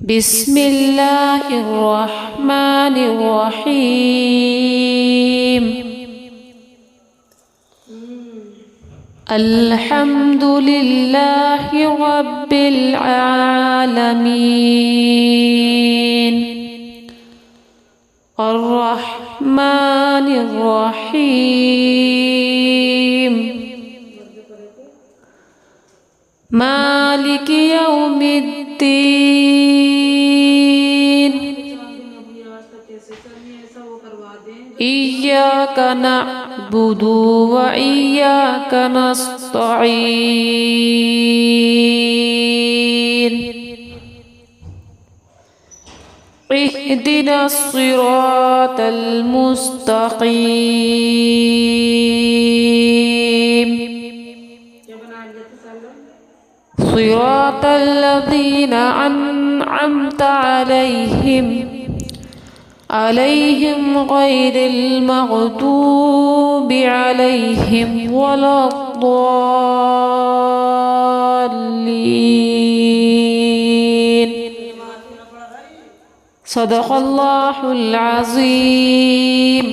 بسم الله الرحمن الرحيم. الحمد لله رب العالمين الرحمن الرحيم مالك يوم الدين إياك نعبد وإياك نستعين اهدنا الصراط المستقيم صراط الذين أنعمت عليهم غير المغضوب عليهم ولا الضالين. صدق الله العظيم.